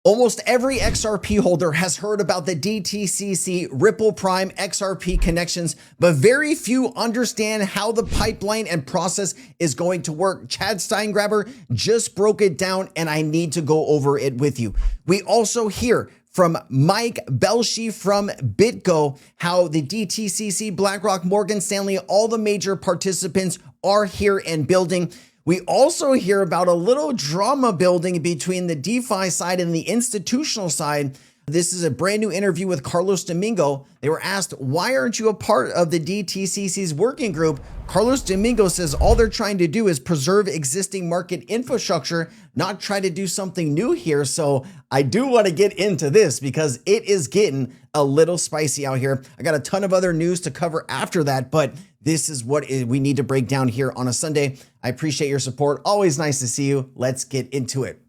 Almost every XRP holder has heard about the DTCC Ripple Prime XRP connections, but very few understand how the pipeline and process is going to work. Chad Steingraber just broke it down, and I need to go over it with you. We also hear from Mike Belshi from BitGo how the DTCC, BlackRock, Morgan Stanley, all the major participants are here and building. We also hear about a little drama building between the DeFi side and the institutional side. This is a brand new interview with Carlos Domingo. They were asked, why aren't you a part of the DTCC's working group? Carlos Domingo says all they're trying to do is preserve existing market infrastructure, not try to do something new here. So I do want to get into this because it is getting a little spicy out here. I got a ton of other news to cover after that, but this is what we need to break down here on a Sunday. I appreciate your support. Always nice to see you. Let's get into it.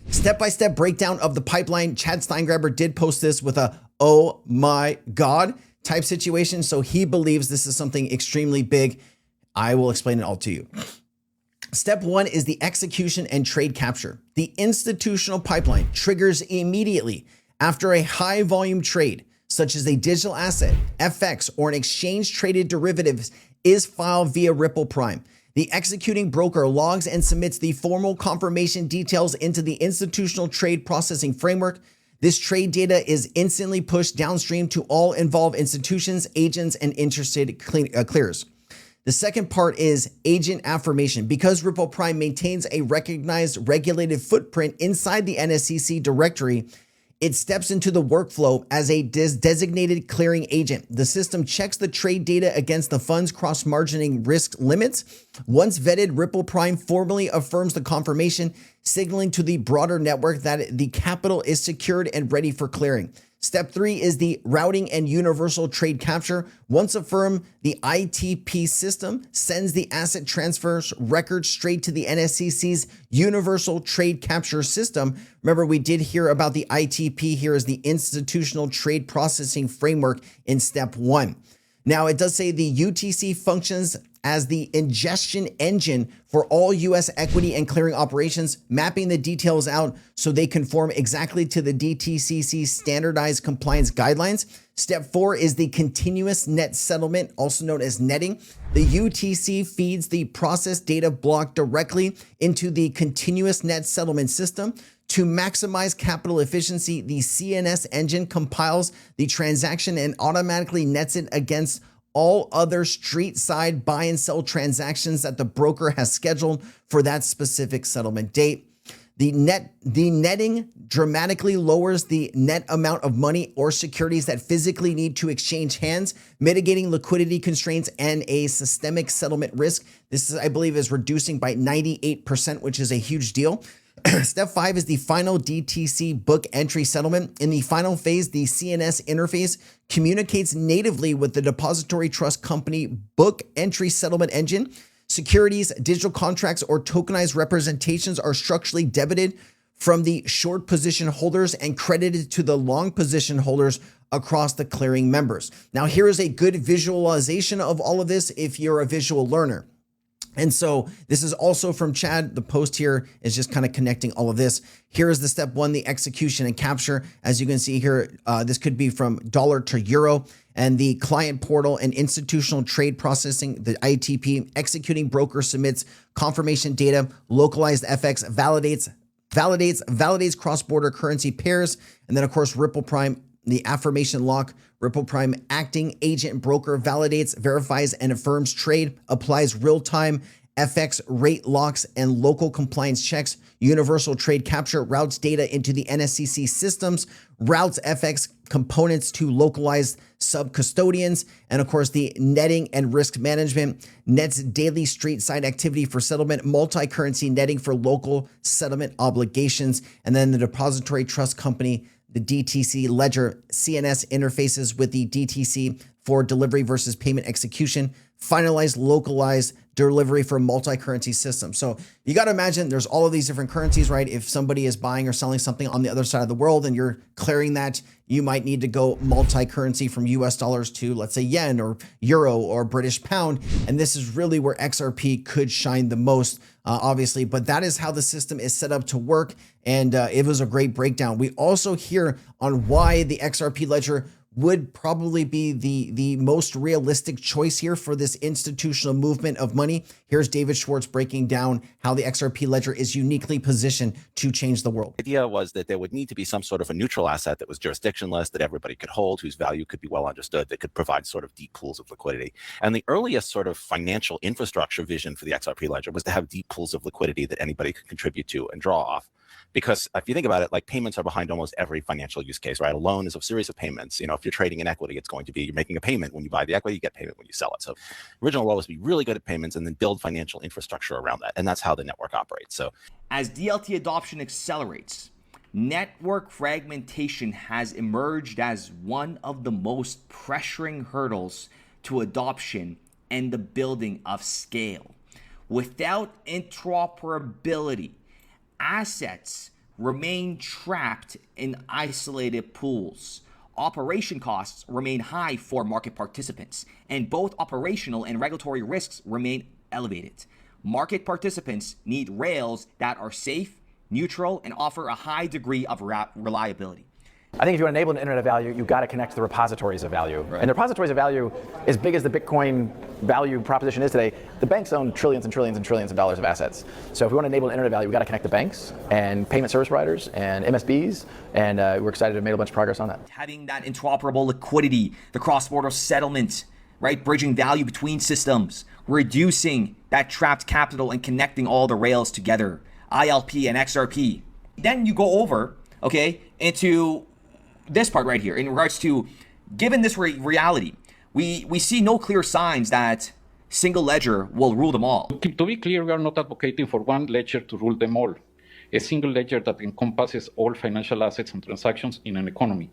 Step-by-step breakdown of the pipeline. Chad Steingraber did post this with a, oh my God type situation. So he believes this is something extremely big. I will explain it all to you. Step one is the execution and trade capture. The institutional pipeline triggers immediately after a high volume trade, such as a digital asset, FX, or an exchange traded derivatives is filed via Ripple Prime. The executing broker logs and submits the formal confirmation details into the institutional trade processing framework. This trade data is instantly pushed downstream to all involved institutions, agents, and interested clearers. The second part is agent affirmation. Because Ripple Prime maintains a recognized regulated footprint inside the NSCC directory, it steps into the workflow as a designated clearing agent. The system checks the trade data against the fund's cross-margining risk limits. Once vetted, Ripple Prime formally affirms the confirmation, signaling to the broader network that the capital is secured and ready for clearing. Step three is the routing and universal trade capture. Once affirmed, the ITP system sends the asset transfers record straight to the NSCC's universal trade capture system. Remember, we did hear about the ITP here as the institutional trade processing framework in step one. Now, it does say the UTC functions as the ingestion engine for all US equity and clearing operations, mapping the details out so they conform exactly to the DTCC standardized compliance guidelines. Step four is the continuous net settlement, also known as netting. The UTC feeds the process data block directly into the continuous net settlement system. To maximize capital efficiency, the CNS engine compiles the transaction and automatically nets it against all other street side buy and sell transactions that the broker has scheduled for that specific settlement date. The netting dramatically lowers the net amount of money or securities that physically need to exchange hands, mitigating liquidity constraints and a systemic settlement risk. This, I believe, is reducing by 98%, which is a huge deal. Step five is the final DTC book entry settlement. In the final phase, the CNS interface communicates natively with the depository trust company book entry settlement engine. Securities, digital contracts, or tokenized representations are structurally debited from the short position holders and credited to the long position holders across the clearing members. Now, here is a good visualization of all of this if you're a visual learner. And so this is also from Chad. The post here is just kind of connecting all of this. Here is the step one, the execution and capture. As you can see here, this could be from dollar to euro, and the client portal and institutional trade processing, the ITP, executing broker submits confirmation data, localized FX validates cross-border currency pairs. And then of course, Ripple Prime, the affirmation lock, Ripple Prime acting agent broker validates, verifies, and affirms trade, applies real-time FX rate locks and local compliance checks, universal trade capture, routes data into the NSCC systems, routes FX components to localized sub-custodians, and of course the netting and risk management, nets daily street side activity for settlement, multi-currency netting for local settlement obligations, and then the depository trust company, the DTC Ledger CNS interfaces with the DTC for delivery versus payment execution, finalized, localized delivery for multi-currency systems. So you got to imagine there's all of these different currencies, right? If somebody is buying or selling something on the other side of the world and you're clearing that, you might need to go multi-currency from US dollars to, let's say, yen or euro or British pound. And this is really where XRP could shine the most, obviously, but that is how the system is set up to work. And it was a great breakdown. We also hear on why the XRP ledger would probably be the most realistic choice here for this institutional movement of money. Here's David Schwartz breaking down how the XRP ledger is uniquely positioned to change the world. The idea was that there would need to be some sort of a neutral asset that was jurisdictionless, that everybody could hold, whose value could be well understood, that could provide sort of deep pools of liquidity. And the earliest sort of financial infrastructure vision for the XRP ledger was to have deep pools of liquidity that anybody could contribute to and draw off. Because if you think about it, like payments are behind almost every financial use case, right? A loan is a series of payments. You know, if you're trading in equity, it's going to be, you're making a payment when you buy the equity, you get payment when you sell it. So original goal was to be really good at payments and then build financial infrastructure around that. And that's how the network operates. So as DLT adoption accelerates, network fragmentation has emerged as one of the most pressuring hurdles to adoption and the building of scale. Without interoperability, assets remain trapped in isolated pools. Operation costs remain high for market participants, and both operational and regulatory risks remain elevated. Market participants need rails that are safe, neutral, and offer a high degree of reliability. I think if you want to enable an internet of value, you've got to connect to the repositories of value. Right. And the repositories of value, as big as the Bitcoin value proposition is today, the banks own trillions and trillions and trillions of dollars of assets. So if we want to enable an internet of value, we've got to connect to banks and payment service providers and MSBs, and we're excited to have made a bunch of progress on that. Having that interoperable liquidity, the cross-border settlement, right, bridging value between systems, reducing that trapped capital and connecting all the rails together, ILP and XRP. Then you go over, okay, into this part right here in regards to, given this reality, we see no clear signs that single ledger will rule them all. To be clear, we are not advocating for one ledger to rule them all. A single ledger that encompasses all financial assets and transactions in an economy.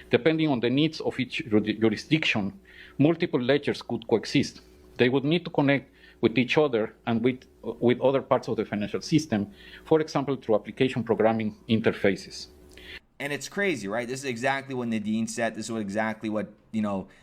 Depending on the needs of each jurisdiction, multiple ledgers could coexist. They would need to connect with each other and with other parts of the financial system, for example, through application programming interfaces. And it's crazy, right? This is exactly what Nadine said. This is exactly what,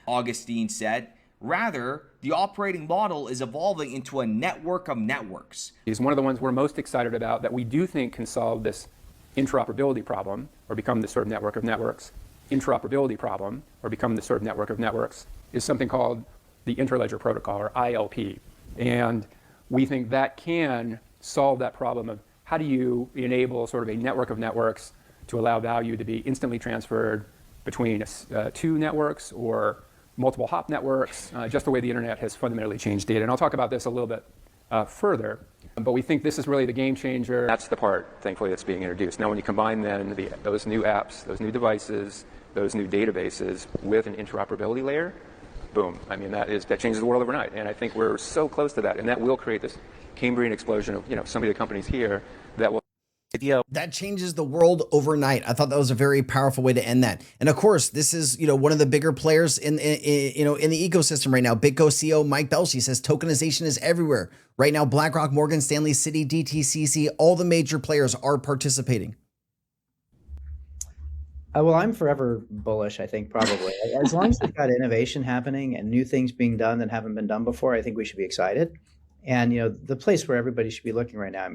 Augustine said. Rather, the operating model is evolving into a network of networks. He's one of the ones we're most excited about that we do think can solve this interoperability problem or become the sort of network of networks. Interoperability problem or become the sort of network of networks is something called the Interledger Protocol, or ILP. And we think that can solve that problem of how do you enable sort of a network of networks to allow value to be instantly transferred between two networks or multiple hop networks, just the way the internet has fundamentally changed data. And I'll talk about this a little bit further, but we think this is really the game changer. That's the part, thankfully, that's being introduced. Now, when you combine then those new apps, those new devices, those new databases with an interoperability layer, boom. I mean, that changes the world overnight. And I think we're so close to that. And that will create this Cambrian explosion of, some of the companies here that will that changes the world overnight. I thought that was a very powerful way to end that. And of course, this is, one of the bigger players in the ecosystem right now. BitGo CEO Mike Belshey says tokenization is everywhere. Right now, BlackRock, Morgan Stanley, Citi, DTCC, all the major players are participating. Well, I'm forever bullish, I think, probably. As long as we've got innovation happening and new things being done that haven't been done before, I think we should be excited. And, the place where everybody should be looking right now,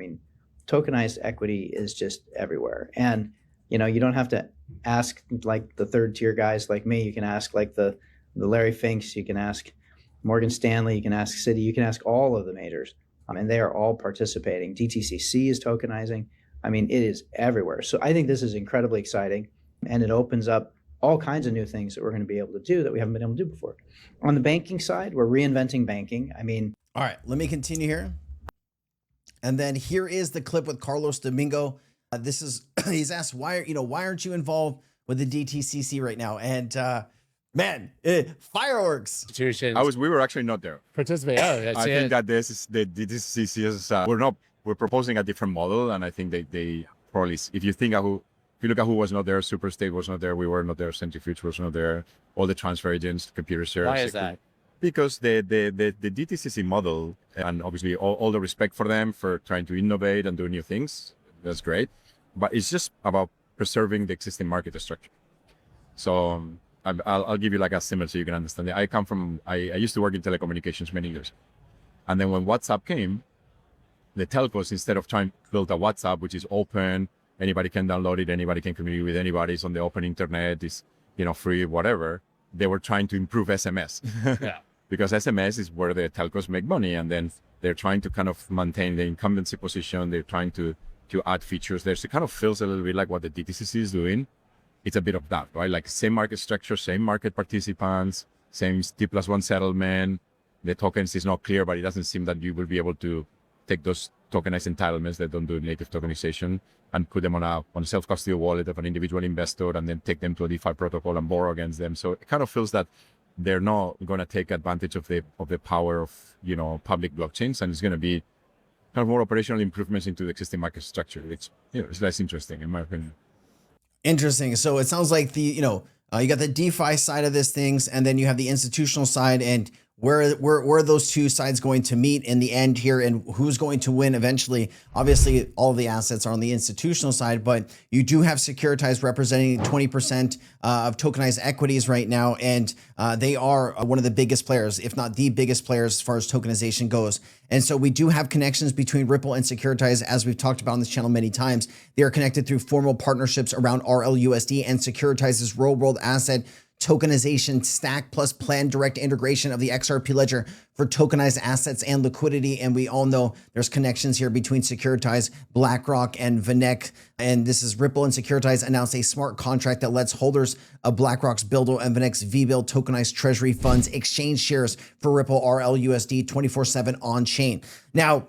tokenized equity is just everywhere. And, you don't have to ask like the third tier guys like me. You can ask like the Larry Finks, you can ask Morgan Stanley, you can ask Citi, you can ask all of the majors. And they are all participating. DTCC is tokenizing. It is everywhere. So I think this is incredibly exciting. And it opens up all kinds of new things that we're going to be able to do that we haven't been able to do before. On the banking side, we're reinventing banking. All right, let me continue here. And then here is the clip with Carlos Domingo. He's asked, why aren't you involved with the DTCC right now? And fireworks. We were actually not there. Participate. I think that this is the DTCC is, we're proposing a different model. And I think they probably, if you look at who was not there, Superstate was not there, we were not there, Centrifuge was not there, all the transfer agents, computer shares. Why is that? Because the DTCC model, and obviously all the respect for them for trying to innovate and do new things, that's great. But it's just about preserving the existing market structure. So I'll give you like a similar so you can understand it. I used to work in telecommunications many years. And then when WhatsApp came, the telcos, instead of trying to build a WhatsApp, which is open, anybody can download it, anybody can communicate with anybody, it's on the open internet, it's, free, whatever, they were trying to improve SMS. Yeah. Because SMS is where the telcos make money, and then they're trying to kind of maintain the incumbency position. They're trying to add features there. So it kind of feels a little bit like what the DTCC is doing. It's a bit of that, right? Like same market structure, same market participants, same T+1 settlement. The tokens is not clear, but it doesn't seem that you will be able to take those tokenized entitlements that don't do native tokenization and put them on a self-custody wallet of an individual investor, and then take them to a DeFi protocol and borrow against them. So it kind of feels that they're not going to take advantage of the power of public blockchains, and it's going to be kind of more operational improvements into the existing market structure. It's it's less interesting in my opinion. Interesting. So it sounds like you got the DeFi side of this things, and then you have the institutional side, and where are those two sides going to meet in the end here, and who's going to win eventually? Obviously, all of the assets are on the institutional side, but you do have Securitize representing 20% of tokenized equities right now, and they are one of the biggest players, if not the biggest players as far as tokenization goes. And so we do have connections between Ripple and Securitize, as we've talked about on this channel many times. They are connected through formal partnerships around RLUSD and Securitize's real-world asset tokenization stack, plus planned direct integration of the XRP ledger for tokenized assets and liquidity. And we all know there's connections here between Securitize, BlackRock, and VanEck. And this is Ripple and Securitize announced a smart contract that lets holders of BlackRock's Buildo and VanEck's VBIL tokenized treasury funds exchange shares for Ripple RLUSD 24/7 on chain. Now,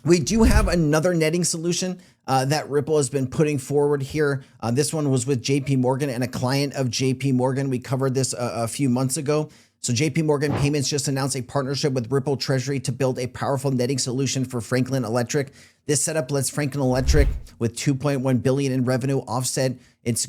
we do have another netting solution that Ripple has been putting forward here. This one was with JP Morgan and a client of JP Morgan. We covered this a few months ago. So JP Morgan Payments just announced a partnership with Ripple Treasury to build a powerful netting solution for Franklin Electric. This setup lets Franklin Electric, with $2.1 billion in revenue, offset its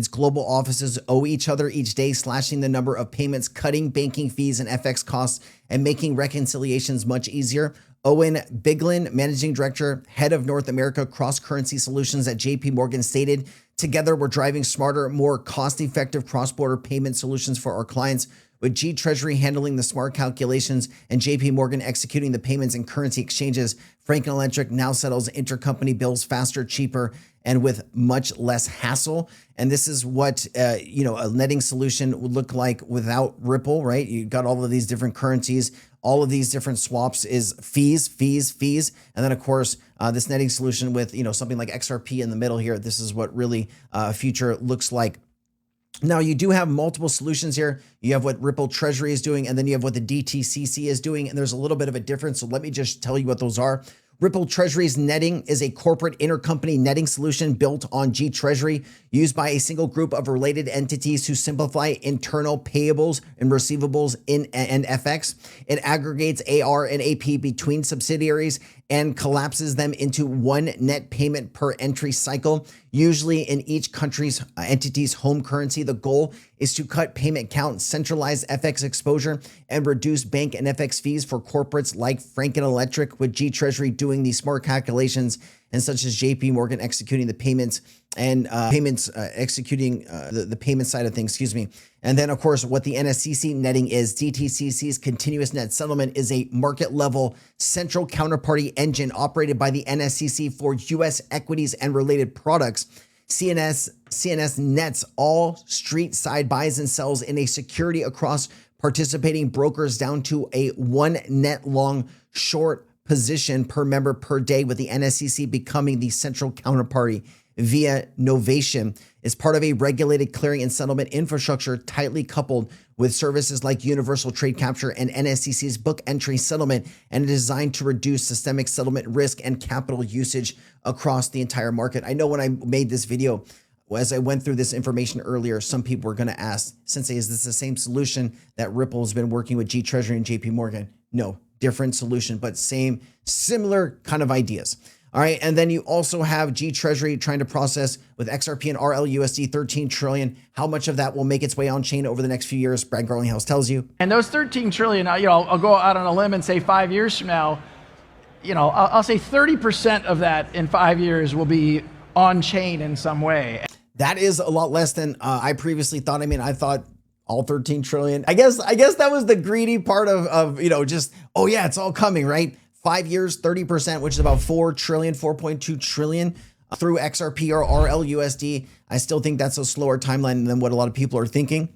global offices owe each other each day, slashing the number of payments, cutting banking fees and FX costs, and making reconciliations much easier. Owen Biglin, Managing Director, Head of North America Cross-Currency Solutions at JP Morgan, stated, "Together, we're driving smarter, more cost-effective cross-border payment solutions for our clients, with G Treasury handling the smart calculations and JP Morgan executing the payments and currency exchanges. Franklin Electric now settles intercompany bills faster, cheaper, and with much less hassle." And this is what a netting solution would look like without Ripple, right? You got all of these different currencies. All of these different swaps is fees. And then, of course, this netting solution with, something like XRP in the middle here. This is what really future looks like. Now, you do have multiple solutions here. You have what Ripple Treasury is doing, and then you have what the DTCC is doing. And there's a little bit of a difference. So let me just tell you what those are. Ripple Treasury's netting is a corporate intercompany netting solution built on G Treasury, used by a single group of related entities to simplify internal payables and receivables and FX. It aggregates AR and AP between subsidiaries and collapses them into one net payment per entry cycle, usually in each country's entity's home currency. The goal is to cut payment count, centralize FX exposure, and reduce bank and FX fees for corporates like Franklin Electric, with G Treasury doing these smart calculations, and such as JP Morgan executing the payments and executing the payment side of things, And then, of course, what the NSCC netting is, DTCC's continuous net settlement is a market level central counterparty engine operated by the NSCC for U.S. equities and related products. CNS nets all street side buys and sells in a security across participating brokers down to a one net long short position per member per day, with the NSCC becoming the central counterparty via novation. Is part of a regulated clearing and settlement infrastructure tightly coupled with services like universal trade capture and NSCC's book entry settlement, and designed to reduce systemic settlement risk and capital usage across the entire market. I know when I made this video, as I went through this information earlier, some people were going to ask, Sensei, is this the same solution that Ripple has been working with G Treasury and JP Morgan? No, different solution, but similar kind of ideas. All right. And then you also have G Treasury trying to process with XRP and RLUSD 13 trillion. How much of that will make its way on chain over the next few years? Brad Garlinghouse tells you. And those 13 trillion, I'll go out on a limb and say 5 years from now, I'll say 30% of that in 5 years will be on chain in some way. That is a lot less than I previously thought. I mean, I thought all 13 trillion. I guess that was the greedy part of just, oh yeah, it's all coming, right? 5 years, 30%, which is about 4 trillion, 4.2 trillion through XRP or RLUSD. I still think that's a slower timeline than what a lot of people are thinking.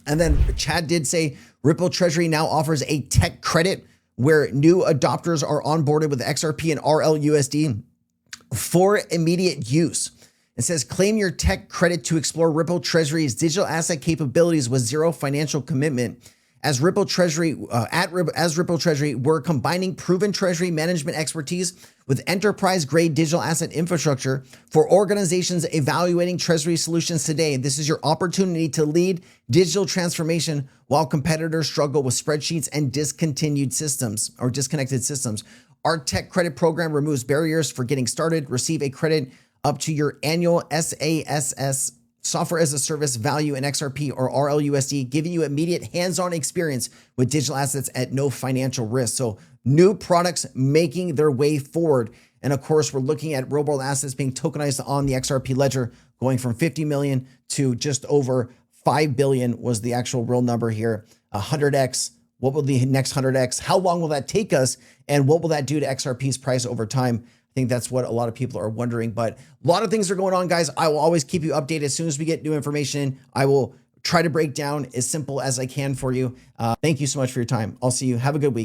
And then Chad did say Ripple Treasury now offers a tech credit where new adopters are onboarded with XRP and RLUSD for immediate use. It says, claim your tech credit to explore Ripple Treasury's digital asset capabilities with zero financial commitment. As Ripple Treasury, Ripple Treasury, we're combining proven treasury management expertise with enterprise-grade digital asset infrastructure for organizations evaluating treasury solutions today. This is your opportunity to lead digital transformation while competitors struggle with spreadsheets and disconnected systems. Our tech credit program removes barriers for getting started. Receive a credit up to your annual SaaS software as a service value in XRP or RLUSD, giving you immediate hands-on experience with digital assets at no financial risk. So new products making their way forward. And of course, we're looking at real world assets being tokenized on the XRP ledger, going from 50 million to just over 5 billion was the actual real number here. 100x. What will the next 100x? How long will that take us? And what will that do to XRP's price over time? I think that's what a lot of people are wondering, but a lot of things are going on, guys. I will always keep you updated as soon as we get new information. I will try to break down as simple as I can for you. Thank you so much for your time. I'll see you. Have a good week.